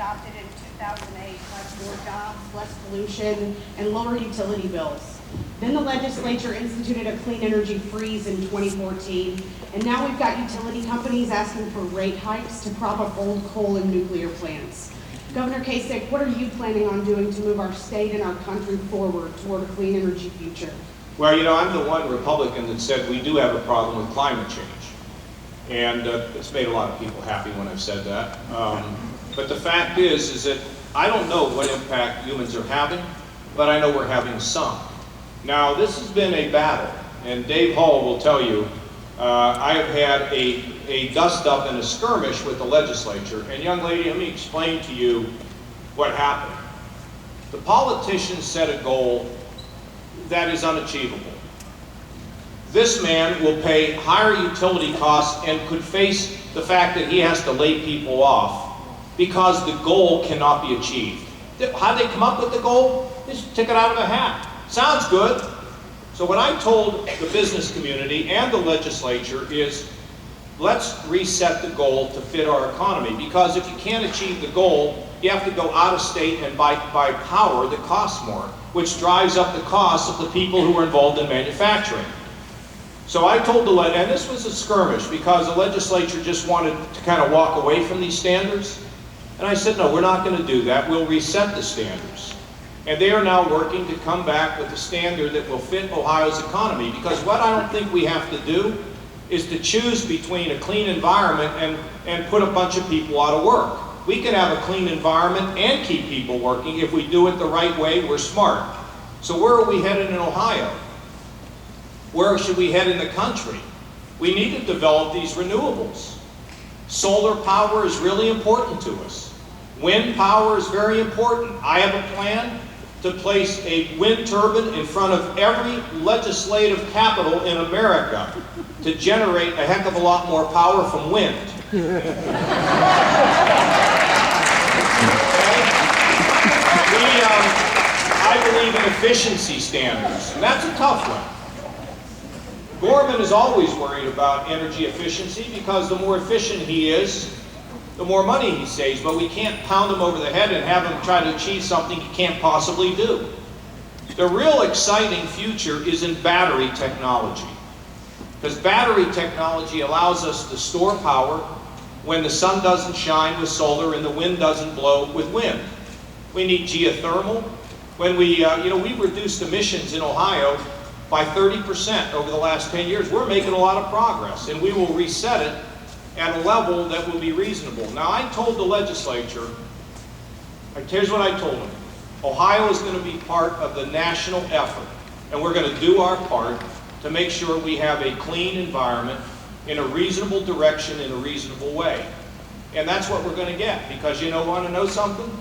adopted in 2008 left more jobs, less pollution, and lower utility bills. Then the legislature instituted a clean energy freeze in 2014, and now we've got utility companies asking for rate hikes to prop up old coal and nuclear plants. Governor Kasich, what are you planning on doing to move our state and our country forward toward a clean energy future? Well, you know, I'm the one Republican that said we do have a problem with climate change. And it's made a lot of people happy when I've said that. But the fact is that I don't know what impact humans are having, but I know we're having some. Now, this has been a battle, and Dave Hall will tell you, I have had a dust-up and a skirmish with the legislature. And young lady, let me explain to you what happened. The politicians set a goal that is unachievable. This man will pay higher utility costs and could face the fact that he has to lay people off because the goal cannot be achieved. How'd they come up with the goal? They just took it out of a hat. Sounds good. So what I told the business community and the legislature is, let's reset the goal to fit our economy, because if you can't achieve the goal, you have to go out of state and buy power that costs more, which drives up the costs of the people who are involved in manufacturing. So I told and this was a skirmish because the legislature just wanted to kind of walk away from these standards. And I said, no, we're not going to do that. We'll reset the standards. And they are now working to come back with a standard that will fit Ohio's economy, because what I don't think we have to do is to choose between a clean environment and put a bunch of people out of work. We can have a clean environment and keep people working if we do it the right way. We're smart. So where are we headed in Ohio? Where should we head in the country? We need to develop these renewables. Solar power is really important to us. Wind power is very important. I have a plan to place a wind turbine in front of every legislative capital in America to generate a heck of a lot more power from wind. I believe in efficiency standards, and that's a tough one. Gorman is always worried about energy efficiency because the more efficient he is, the more money he saves, but we can't pound him over the head and have him try to achieve something he can't possibly do. The real exciting future is in battery technology, because battery technology allows us to store power when the sun doesn't shine with solar and the wind doesn't blow with wind. We need geothermal. When we reduced emissions in Ohio by 30% over the last 10 years. We're making a lot of progress, and we will reset it at a level that will be reasonable. Now, I told the legislature, here's what I told them. Ohio is going to be part of the national effort, and we're going to do our part to make sure we have a clean environment in a reasonable direction, in a reasonable way. And that's what we're going to get, because you want to know something?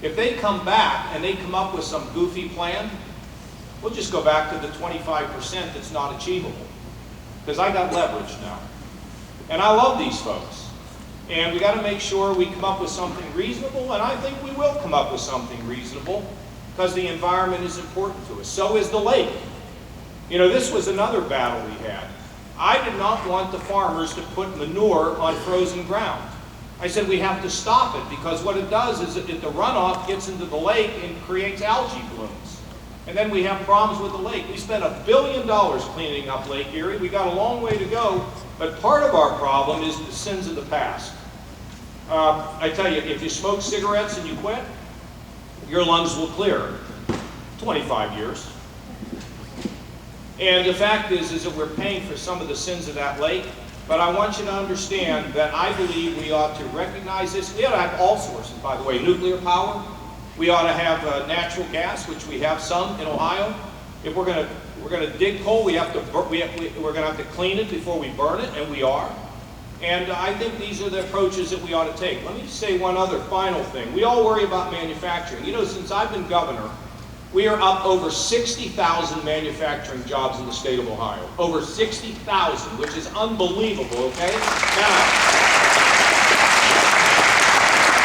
If they come back and they come up with some goofy plan, we'll just go back to the 25% that's not achievable, because I got leverage now. And I love these folks. And we got to make sure we come up with something reasonable, and I think we will come up with something reasonable, because the environment is important to us. So is the lake. This was another battle we had. I did not want the farmers to put manure on frozen ground. I said we have to stop it, because what it does is that the runoff gets into the lake and creates algae blooms. And then we have problems with the lake. We spent $1 billion cleaning up Lake Erie. We got a long way to go, but part of our problem is the sins of the past. I tell you, if you smoke cigarettes and you quit, your lungs will clear. 25 years. And the fact is that we're paying for some of the sins of that lake, but I want you to understand that I believe we ought to recognize this. We ought to have all sources, by the way, nuclear power. We ought to have natural gas, which we have some in Ohio. If we're going to dig coal, we're going to have to clean it before we burn it, and we are. And I think these are the approaches that we ought to take. Let me say one other final thing. We all worry about manufacturing. Since I've been governor, we are up over 60,000 manufacturing jobs in the state of Ohio. Over 60,000, which is unbelievable, okay? Now,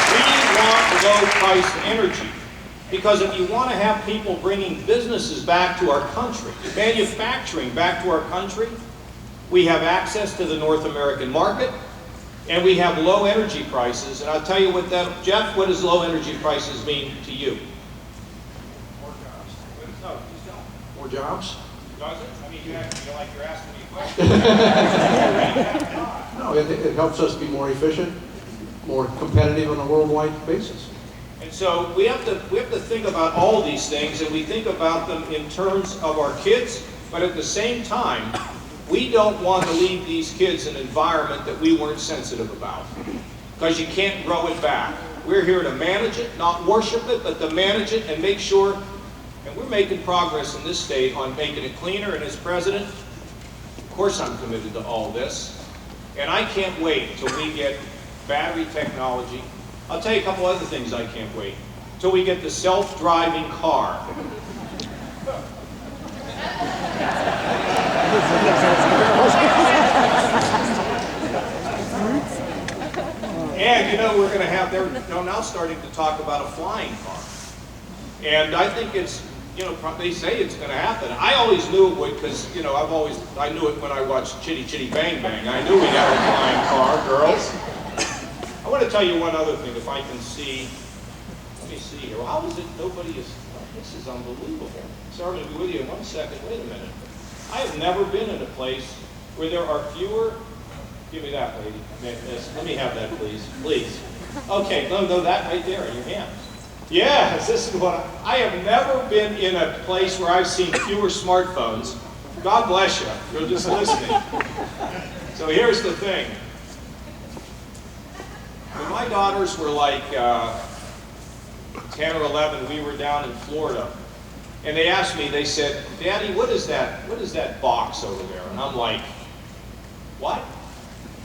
we want low-priced energy, because if you want to have people bringing businesses back to our country, manufacturing back to our country, we have access to the North American market. And we have low energy prices, and I'll tell you what that, Jeff, what does low energy prices mean to you? More jobs. No, just don't. More jobs? Does it? I mean, you feel like you're asking me a question. No, it helps us be more efficient, more competitive on a worldwide basis. And so we have to think about all these things, and we think about them in terms of our kids, but at the same time, we don't want to leave these kids in an environment that we weren't sensitive about, because you can't grow it back. We're here to manage it, not worship it, but to manage it and make sure, and we're making progress in this state on making it cleaner, and as president, of course I'm committed to all this, and I can't wait till we get battery technology. I'll tell you a couple other things I can't wait. Till we get the self-driving car. And you know, we're going to have, they're now starting to talk about a flying car. And I think it's, you know, they say it's going to happen. I always knew it would because, you know, I knew it when I watched Chitty Chitty Bang Bang. I knew we'd have a flying car, girls. I want to tell you one other thing, if I can see. Let me see here. How is it nobody is, this is unbelievable. Sorry, I'm going to be with you in 1 second. Wait a minute. I have never been in a place where there are fewer, give me that, lady. Let me have that, please. Please. Okay, no, that right there in your hands. Yes, this is what I have never been in a place where I've seen fewer smartphones. God bless you. You're just listening. So here's the thing. When my daughters were like 10 or 11, we were down in Florida. And they asked me, they said, Daddy, what is that box over there? And I'm like, what?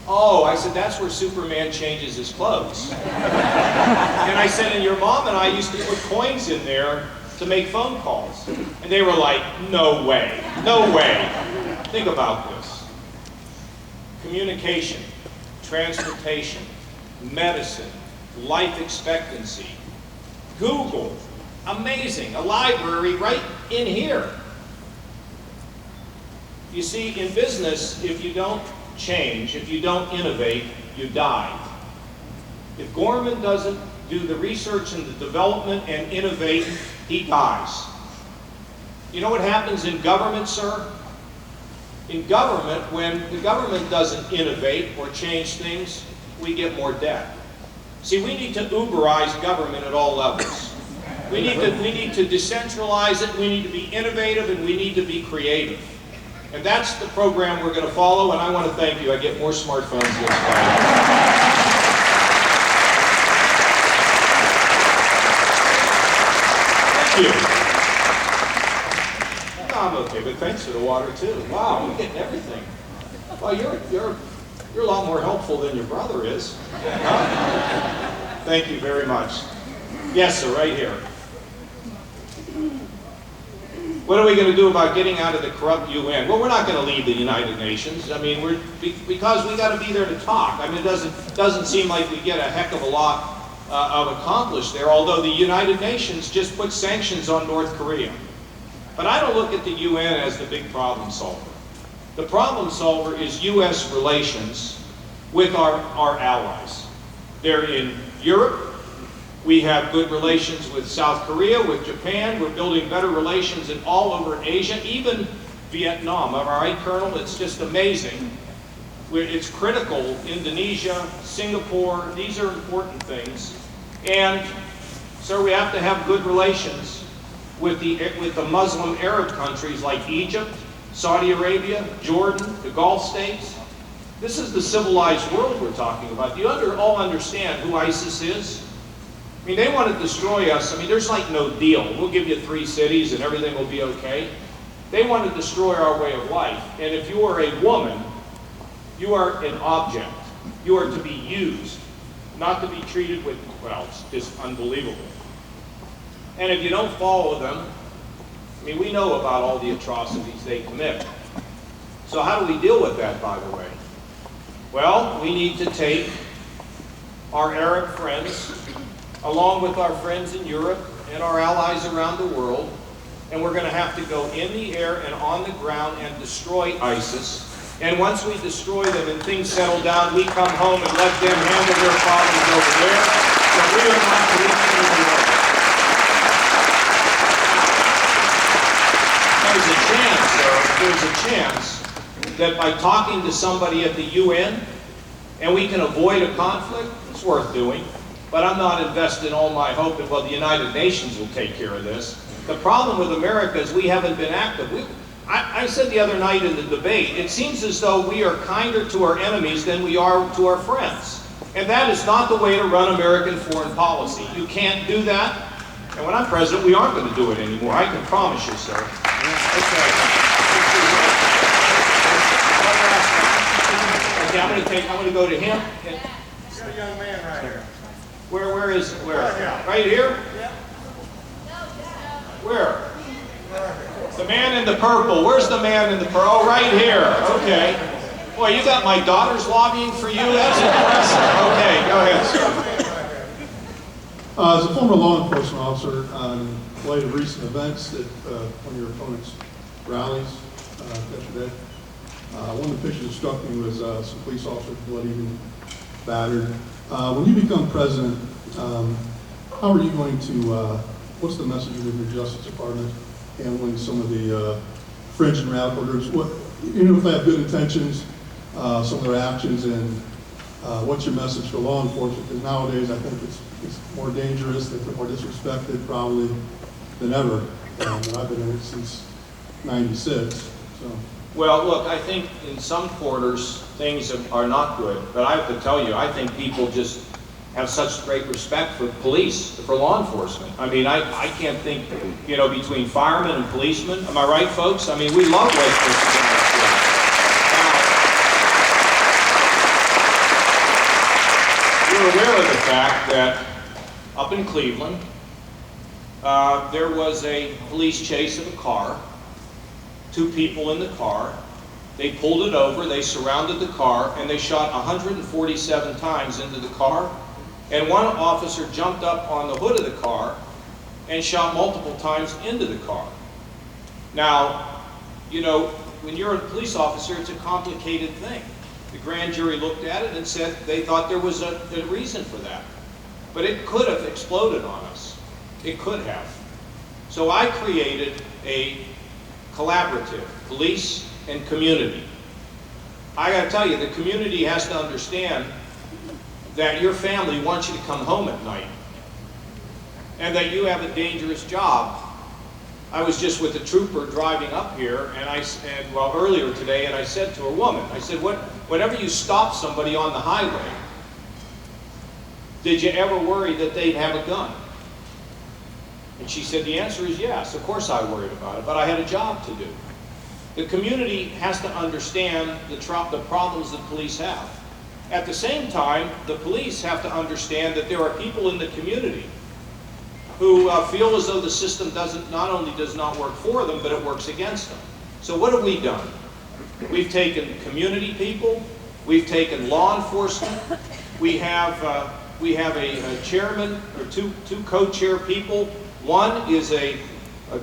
Oh, I said, that's where Superman changes his clothes. And I said, and your mom and I used to put coins in there to make phone calls. And they were like, no way, no way. Think about this. Communication, transportation, medicine, life expectancy, Google, amazing, a library right in here. You see, in business, if you don't change, if you don't innovate, you die. If Gorman doesn't do the research and the development and innovate, he dies. You know what happens in government, sir? In government, when the government doesn't innovate or change things, we get more debt. See, we need to Uberize government at all levels. We need to decentralize it, we need to be innovative, and we need to be creative. And that's the program we're going to follow, and I want to thank you. I get more smartphones this time. Thank you. No, I'm okay, but thanks for the water too. Wow, we're getting everything. Well, you're a lot more helpful than your brother is. Huh? Thank you very much. Yes, sir, right here. What are we going to do about getting out of the corrupt UN? Well, we're not going to leave the United Nations. I mean, because we got to be there to talk. I mean, it doesn't seem like we get a heck of a lot of accomplished there, although the United Nations just put sanctions on North Korea. But I don't look at the UN as the big problem solver. The problem solver is U.S. relations with our allies. They're in Europe. We have good relations with South Korea, with Japan. We're building better relations in all over Asia, even Vietnam. Am I right, Colonel? It's just amazing. It's critical. Indonesia, Singapore, these are important things. And so we have to have good relations with the Muslim Arab countries like Egypt, Saudi Arabia, Jordan, the Gulf states. This is the civilized world we're talking about. Do you all understand who ISIS is? I mean, they want to destroy us. I mean, there's like no deal. We'll give you 3 cities and everything will be okay. They want to destroy our way of life. And if you are a woman, you are an object. You are to be used, not to be treated with, well, it's just unbelievable. And if you don't follow them, I mean, we know about all the atrocities they commit. So how do we deal with that, by the way? Well, we need to take our Arab friends, along with our friends in Europe and our allies around the world, and we're going to have to go in the air and on the ground and destroy ISIS And once we destroy them and things settle down, we come home and let them handle their problems over there. But we are not policing the world. There's a chance that by talking to somebody at the UN and we can avoid a conflict, it's worth doing. But I'm not investing all my hope in, well, the United Nations will take care of this. The problem with America is we haven't been active. I said the other night in the debate, it seems as though we are kinder to our enemies than we are to our friends. And that is not the way to run American foreign policy. You can't do that. And when I'm president, we aren't going to do it anymore. I can promise you, sir. Okay. Okay, I'm going to go to him. Got a young man right here. Where is it? Where? Right here. Right here? Yeah. Where? The man in the purple. Where's the man in the purple? Oh, right here. Okay. Boy, you got my daughters lobbying for you? That's impressive. Okay, go ahead, sir. As a former law enforcement officer, in light of recent events at one of your opponent's rallies yesterday, one of the pictures that struck me was some police officers bloodied and battered. When you become president, how are you going to, what's the message of your Justice Department handling some of the fringe and radical groups? What, even if they have good intentions, some of their actions, and what's your message for law enforcement? Because nowadays I think it's more dangerous, they feel more disrespected probably than ever. And I've been in it since '96. So. Well, look, I think in some quarters things are not good, but I have to tell you, I think people just have such great respect for police, for law enforcement. I mean, I can't think, you know, between firemen and policemen. Am I right, folks? I mean, we love West Virginia. You're aware of the fact that up in Cleveland, there was a police chase of a car, 2 people in the car. They pulled it over, they surrounded the car, and they shot 147 times into the car. And one officer jumped up on the hood of the car and shot multiple times into the car. Now, you know, when you're a police officer, it's a complicated thing. The grand jury looked at it and said they thought there was a reason for that. But it could have exploded on us. It could have. So I created a collaborative, police and community. I got to tell you, the community has to understand that your family wants you to come home at night and that you have a dangerous job. I was just with a trooper driving up here, and earlier today, and I said to a woman, I said, whenever you stop somebody on the highway, did you ever worry that they'd have a gun? And she said, the answer is yes. Of course I worried about it, but I had a job to do. The community has to understand the problems that police have. At the same time, the police have to understand that there are people in the community who feel as though the system not only does not work for them, but it works against them. So what have we done? We've taken community people, we've taken law enforcement, we have a chairman, or two co-chair people. One is a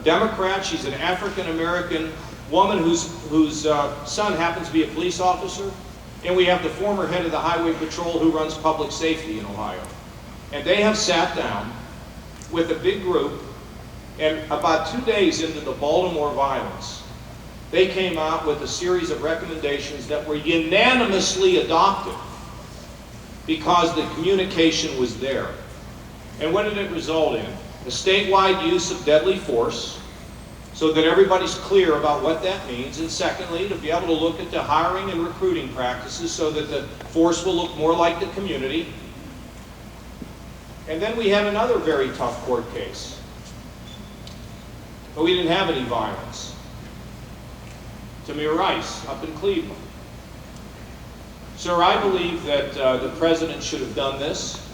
Democrat, she's an African-American woman whose son happens to be a police officer. And we have the former head of the Highway Patrol who runs public safety in Ohio. And they have sat down with a big group, and about 2 days into the Baltimore violence, they came out with a series of recommendations that were unanimously adopted because the communication was there. And what did it result in? A statewide use of deadly force, so that everybody's clear about what that means. And secondly, to be able to look at the hiring and recruiting practices so that the force will look more like the community. And then we had another very tough court case. But we didn't have any violence. Tamir Rice up in Cleveland. Sir, I believe that the president should have done this.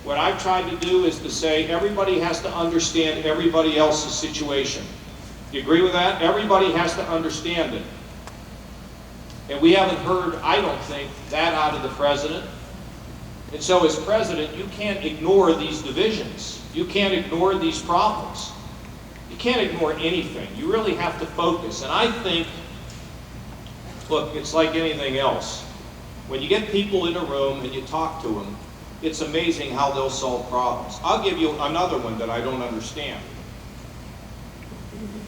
What I've tried to do is to say everybody has to understand everybody else's situation. You agree with that? Everybody has to understand it. And we haven't heard, I don't think, that out of the president. And so as president, you can't ignore these divisions. You can't ignore these problems. You can't ignore anything. You really have to focus. And I think Look, it's like anything else. When you get people in a room and you talk to them, it's amazing how they'll solve problems. I'll give you another one that I don't understand.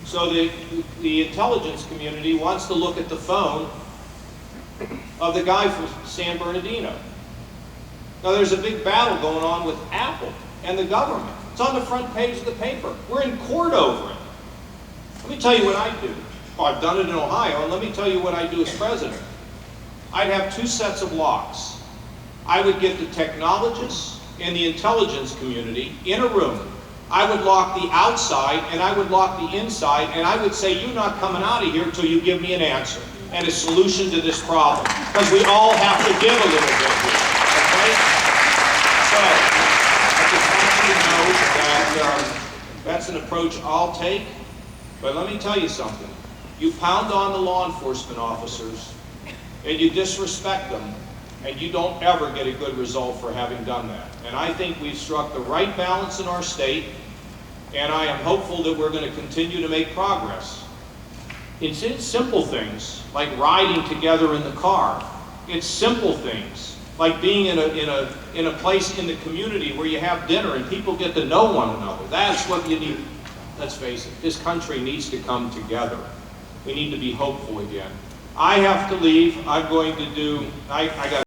So the intelligence community wants to look at the phone of the guy from San Bernardino. Now there's a big battle going on with Apple and the government. It's on the front page of the paper. We're in court over it. Let me tell you what I do. Oh, I've done it in Ohio, and let me tell you what I do as president. I'd have 2 sets of locks. I would get the technologists and the intelligence community in a room. I would lock the outside and I would lock the inside, and I would say, you're not coming out of here until you give me an answer and a solution to this problem. Because we all have to give a little bit here, okay? So, I just want you to know that that's an approach I'll take. But let me tell you something. You pound on the law enforcement officers and you disrespect them, and you don't ever get a good result for having done that. And I think we've struck the right balance in our state, and I am hopeful that we're going to continue to make progress. It's in simple things, like riding together in the car. It's simple things, like being in a place in the community where you have dinner and people get to know one another. That's what you need. Let's face it, this country needs to come together. We need to be hopeful again. I have to leave. I'm going to do, I got